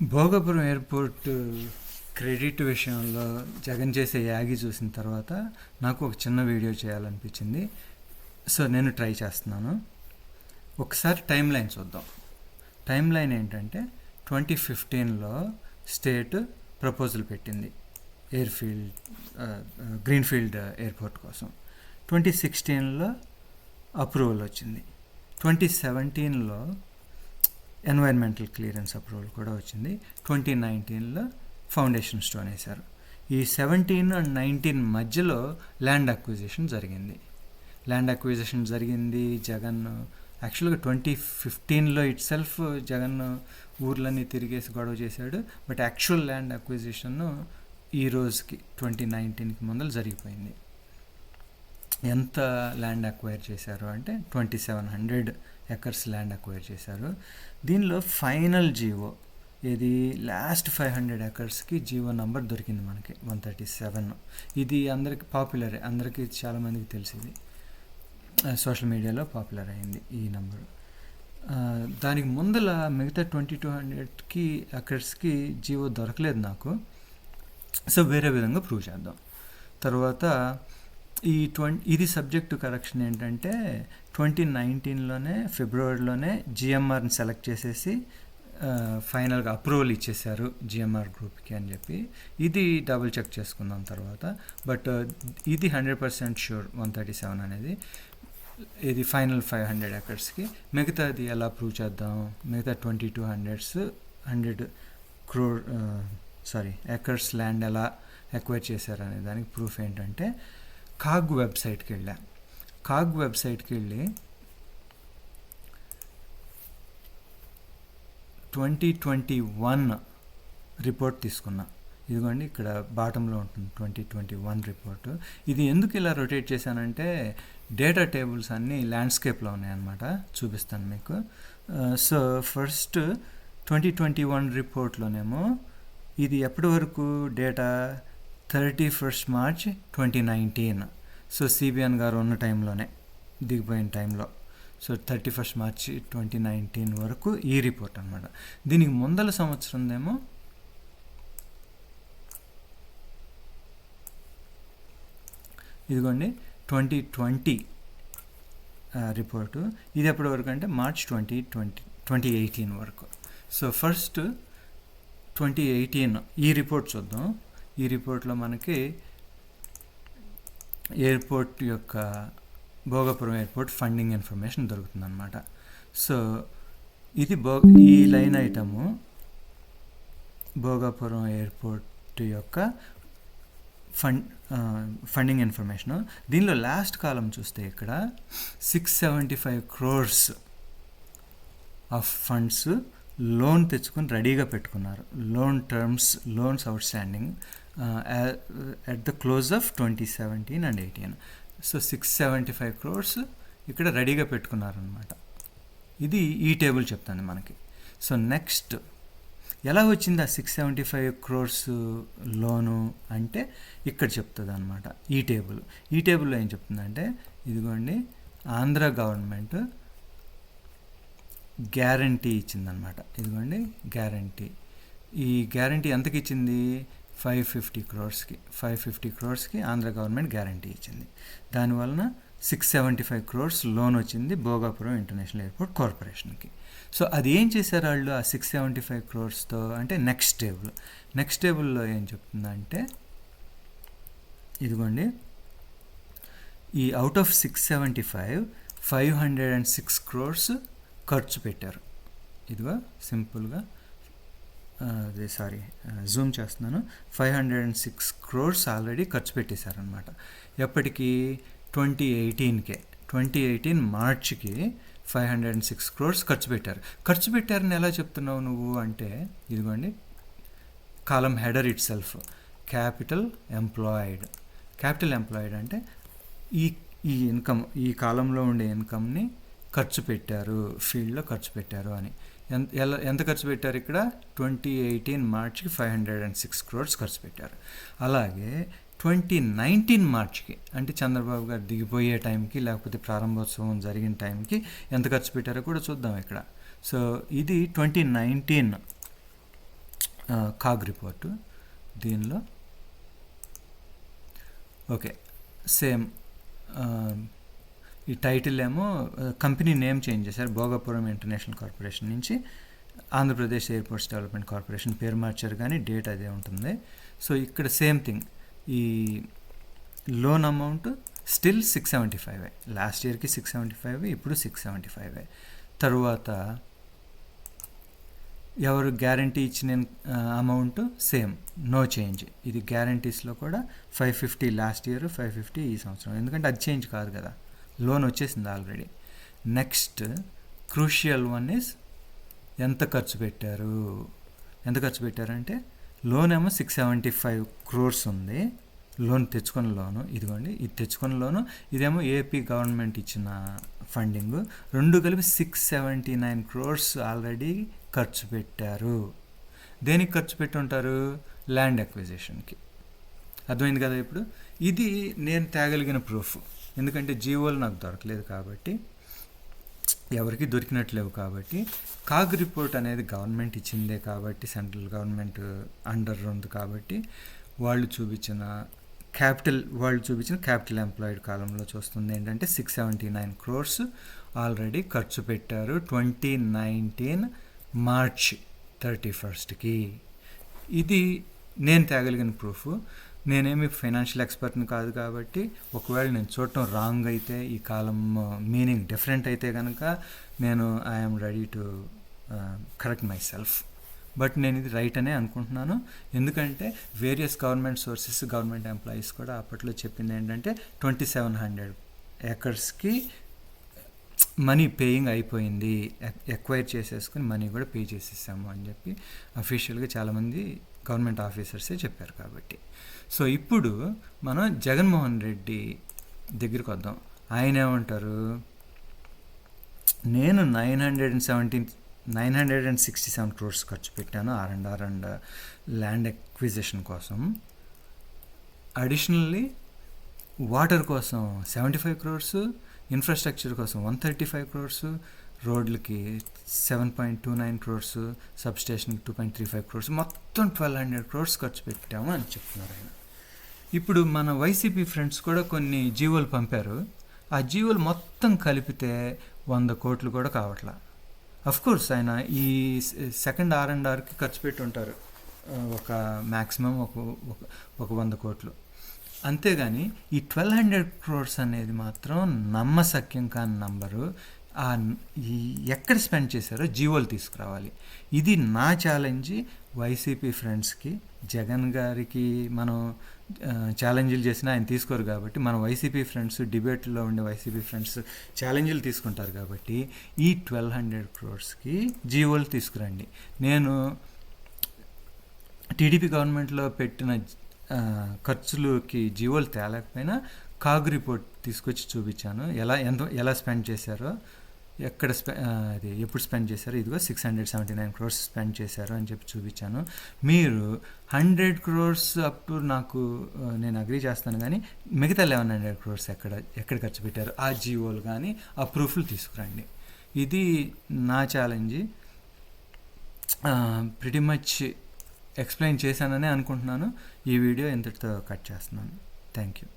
Bhogapuram airport credit విషయంలో జగన్ చేసే Yagi చూసిన తర్వాత నాకు ఒక చిన్న వీడియో చేయాలనిపించింది. సో నేను ట్రై చేస్తున్నాను. ఒకసారి టైం లైన్ చూద్దాం. టైం లైన్ ఏంటంటే 2015లో స్టేట్ ప్రపోజల్ పెట్టింది గ్రీన్ఫీల్డ్ ఎయిర్పోర్ట్ కోసం. 2016లో అప్రూవల్ వచ్చింది. 2017లో ఎన్వైర్న్మెంటల్ క్లియరెన్స్ అప్రూవల్ కూడా వచ్చింది. 2019లో ఫౌండేషన్ స్టోన్ వేశారు. ఈ 17 అండ్ 19 మధ్యలో ల్యాండ్ అక్విజిషన్ జరిగింది. జగన్ యాక్చువల్గా 2015లో ఇట్ సెల్ఫ్ జగన్ ఊర్లన్నీ తిరిగేసి గొడవ చేశాడు. బట్ యాక్చువల్ ల్యాండ్ అక్విజిషన్ ఈ రోజుకి 2019కి ముందర జరిగిపోయింది. ఎంత ల్యాండ్ అక్వైర్ చేశారు అంటే 2700 ఎకర్స్ ల్యాండ్ అక్వైర్ చేశారు. దీనిలో ఫైనల్ జీవో ఇది లాస్ట్ 500 ఎకర్స్కి జీవో నంబర్ దొరికింది మనకి 137. ఇది అందరికి పాపులరే, అందరికీ చాలామందికి తెలిసింది, సోషల్ మీడియాలో పాపులర్ అయింది ఈ నంబరు. దానికి ముందల మిగతా 2200 ఎకర్స్కి జీవో దొరకలేదు నాకు. సో వేరే విధంగా ప్రూవ్ చేద్దాం. తర్వాత ఇది సబ్జెక్టు కరెక్షన్ ఏంటంటే 2019లోనే ఫిబ్రవరిలోనే జిఎంఆర్ని సెలెక్ట్ చేసేసి ఫైనల్గా అప్రూవల్ ఇచ్చేశారు జిఎంఆర్ గ్రూప్కి అని చెప్పి. ఇది డబుల్ చెక్ చేసుకుందాం తర్వాత. బట్ ఇది 100% షూర్ 137 అనేది. ఇది ఫైనల్ 500 ఎకర్స్కి. మిగతాది ఎలా ప్రూవ్ చేద్దాం? మిగతా 100 ఎకర్స్ ల్యాండ్ ఎలా ఎక్వైర్ చేశారు అనే దానికి ప్రూఫ్ ఏంటంటే కాగ్ వెబ్సైట్కి వెళ్ళి 2021 రిపోర్ట్ తీసుకున్నా. ఇదిగోండి ఇక్కడ బాటంలో ఉంటుంది 2021 రిపోర్టు. ఇది ఎందుకు ఇలా రొటేట్ చేశానంటే డేటా టేబుల్స్ అన్నీ ల్యాండ్స్కేప్లో ఉన్నాయన్నమాట, చూపిస్తాను మీకు. సో ఫస్ట్ 2021 రిపోర్ట్లోనేమో ఇది ఎప్పటి వరకు డేటా 31 మార్చ్ 2019. సో సిబిఎన్ గారు ఉన్న టైంలోనే, దిగిపోయిన టైంలో. సో 31 మార్చ్ 2019 వరకు ఈ రిపోర్ట్ అనమాట. దీనికి ముందల సంవత్సరందేమో ఇదిగోండి 2020 రిపోర్టు. ఇది ఎప్పటి వరకు అంటే మార్చ్ 2018 వరకు. సో ఫస్ట్ 2018 ఈ రిపోర్ట్ చూద్దాం. ఈ రిపోర్ట్లో మనకి ఎయిర్పోర్ట్ యొక్క భోగాపురం ఎయిర్పోర్ట్ ఫండింగ్ ఇన్ఫర్మేషన్ దొరుకుతుందన్నమాట. సో ఇది ఈ లైన్ ఐటము భోగాపురం ఎయిర్పోర్ట్ యొక్క ఫండింగ్ ఇన్ఫర్మేషను. దీనిలో లాస్ట్ కాలం చూస్తే ఇక్కడ 675 crores ఆఫ్ ఫండ్స్ లోన్ తెచ్చుకొని రెడీగా పెట్టుకున్నారు. Loans out standing at the close of 2017 and 18. So 675 crores ఇక్కడ రెడీగా పెట్టుకున్నారనమాట. ఇది ఈ టేబుల్ చెప్తుంది మనకి. సో నెక్స్ట్ ఎలా వచ్చింది ఆ 675 crores లోను అంటే ఇక్కడ చెప్తుంది అనమాట ఈ టేబుల్లో ఏం చెప్తుందంటే ఇదిగోండి ఆంధ్ర గవర్నమెంట్ గ్యారంటీ ఇచ్చిందనమాట. ఇదిగోండి గ్యారంటీ. ఈ గ్యారంటీ ఎంతకి ఇచ్చింది? 550 crores ఆంధ్ర గవర్నమెంట్ గ్యారంటీ ఇచ్చింది. దానివలన 675 crores లోన్ వచ్చింది భోగాపురం ఇంటర్నేషనల్ ఎయిర్పోర్ట్ కార్పొరేషన్కి. సో అది ఏం చేశారు వాళ్ళు ఆ 675 crores అంటే నెక్స్ట్ టేబుల్లో ఏం చెప్తుందంటే ఇదిగోండి ఈ అవుట్ ఆఫ్ 675 506 crores ఖర్చు పెట్టారు. ఇదిగో సింపుల్గా జూమ్ చేస్తున్నాను. 506 crores ఆల్రెడీ ఖర్చు పెట్టేశారనమాట. ఎప్పటికీ 2018 మార్చ్కి 506 crores ఖర్చు పెట్టారని ఎలా చెప్తున్నావు నువ్వు అంటే ఇదిగోండి column header itself capital employed అంటే ఈ ఇన్కమ్, ఈ కాలంలో ఉండే ఇన్కమ్ని ఖర్చు పెట్టారు, ఫీల్డ్లో ఖర్చు పెట్టారు అని. ఎంత ఖర్చు పెట్టారు ఇక్కడ? 2018 మార్చ్కి 506 crores ఖర్చు పెట్టారు. అలాగే 2019 మార్చ్కి అంటే చంద్రబాబు గారు దిగిపోయే టైంకి లేకపోతే ప్రారంభోత్సవం జరిగిన టైంకి ఎంత ఖర్చు పెట్టారో కూడా చూద్దాం ఇక్కడ. సో ఇది 2019 కాగ్ రిపోర్టు. దీనిలో ఓకే సేమ్ ఈ టైటిల్ ఏమో కంపెనీ నేమ్ చేంజ్ చేశారు, భోగాపురం ఇంటర్నేషనల్ కార్పొరేషన్ నుంచి ఆంధ్రప్రదేశ్ ఎయిర్పోర్ట్స్ డెవలప్మెంట్ కార్పొరేషన్ పేరు మార్చారు, కానీ డేట్ అదే ఉంటుంది. సో ఇక్కడ సేమ్ థింగ్, ఈ లోన్ అమౌంట్ స్టిల్ 675, లాస్ట్ ఇయర్కి 675, ఇప్పుడు 675. తరువాత ఎవరు గ్యారంటీ ఇచ్చిన అమౌంట్ సేమ్, నో చేంజ్. ఇది గ్యారంటీస్లో కూడా 550 లాస్ట్ ఇయర్, 550 ఈ సంవత్సరం, ఎందుకంటే అది చేంజ్ కాదు కదా, లోన్ వచ్చేసింది already. Next crucial one is ఎంత ఖర్చు పెట్టారంటే లోన్ ఏమో 675 crores ఉంది, లోన్ తెచ్చుకున్న లోను. ఇదిగోండి, ఇది తెచ్చుకున్న లోను, ఇదేమో ఏపీ గవర్నమెంట్ ఇచ్చిన ఫండింగ్, రెండు కలిపి 679 crores ఆల్రెడీ ఖర్చు పెట్టారు. దేనికి ఖర్చు పెట్టి ఉంటారు? ల్యాండ్ అక్విజిషన్కి. అర్థమైంది కదా ఇప్పుడు. ఇది నేను తేగలిగిన ప్రూఫ్, ఎందుకంటే జీవోలు నాకు దొరకలేదు కాబట్టి, ఎవరికి దొరికినట్లేవు కాబట్టి. కాగ్ రిపోర్ట్ అనేది గవర్నమెంట్ ఇచ్చిందే కాబట్టి, సెంట్రల్ గవర్నమెంట్ అండర్ ఉంది కాబట్టి, వాళ్ళు చూపించిన క్యాపిటల్ ఎంప్లాయిడ్ కాలంలో చూస్తుంది ఏంటంటే 679 crores ఆల్రెడీ ఖర్చు పెట్టారు 2019 మార్చ్ 31కి. ఇది నేను తేగలిగిన ప్రూఫ్. నేనేమి ఫైనాన్షియల్ ఎక్స్పర్ట్ని కాదు కాబట్టి, ఒకవేళ నేను చూడటం రాంగ్ అయితే, ఈ కాలం మీనింగ్ డిఫరెంట్ అయితే కనుక, నేను I'm ready to correct my self. But నేను ఇది రైట్ అనే అనుకుంటున్నాను, ఎందుకంటే various government sources, government employees కూడా అప్పట్లో చెప్పింది ఏంటంటే 2700 acresకి మనీ పేయింగ్ అయిపోయింది, ఎక్వైర్ చేసేసుకుని మనీ కూడా పే చేసేసాము అని చెప్పి అఫీషియల్గా చాలామంది గవర్నమెంట్ ఆఫీసర్సే చెప్పారు కాబట్టి. సో ఇప్పుడు మనం జగన్మోహన్ రెడ్డి దగ్గరికి వద్దాం. ఆయన ఏమంటారు? నేను 967 crores ఖర్చు పెట్టాను R&R అండ్ ల్యాండ్ ఎక్విజిషన్ కోసం. అడిషనల్లీ వాటర్ కోసం 75 crores, ఇన్ఫ్రాస్ట్రక్చర్ కోసం 135 crores, రోడ్లకి 7.29 crores, సబ్స్టేషన్కి 2.35 crores, మొత్తం 1200 crores ఖర్చు పెట్టాము అని చెప్తున్నారు ఆయన. ఇప్పుడు మన వైసీపీ ఫ్రెండ్స్ కూడా కొన్ని జీవోలు పంపారు. ఆ జీవోలు మొత్తం కలిపితే 100 కోట్లు కూడా కావట్లా. అఫ్కోర్స్ ఆయన ఈ సెకండ్ R&Rకి ఖర్చు పెట్టి ఉంటారు ఒక మ్యాక్సిమం ఒక 100 కోట్లు. అంతేగాని ఈ 1200 crores అనేది మాత్రం నమ్మశక్యం కాని నంబరు. ఎక్కడ స్పెండ్ చేశారో జీవోలు తీసుకురావాలి. ఇది నా ఛాలెంజ్ వైసీపీ ఫ్రెండ్స్కి. జగన్ గారికి మనం ఛాలెంజ్లు చేసినా ఆయన తీసుకోరు కాబట్టి, మన వైసీపీ ఫ్రెండ్స్, డిబేట్లో ఉండే వైసీపీ ఫ్రెండ్స్ ఛాలెంజ్లు తీసుకుంటారు కాబట్టి, ఈ 1200 crores జీవోలు తీసుకురండి. నేను టీడీపీ గవర్నమెంట్లో పెట్టిన ఖర్చులకి జీవోలు తేలేకపోయినా కాగ్ రిపోర్ట్ తీసుకొచ్చి చూపించాను, ఎలా స్పెండ్ చేశారో, అది ఎప్పుడు స్పెండ్ చేశారో. ఇదిగో 679 crores స్పెండ్ చేశారు అని చెప్పి చూపించాను. మీరు 100 crores అప్ నాకు నేను అగ్రీ చేస్తాను, కానీ మిగతా 1100 crores ఎక్కడ ఖర్చు పెట్టారు ఆ జీవోలు కానీ ఆ ప్రూఫ్లు తీసుకురండి. ఇది నా ఛాలెంజ్. ప్రిటీ మచ్ ఎక్స్ప్లెయిన్ చేశాననే అనుకుంటున్నాను. ఈ వీడియో ఇంతటితో కట్ చేస్తున్నాను. Thank you.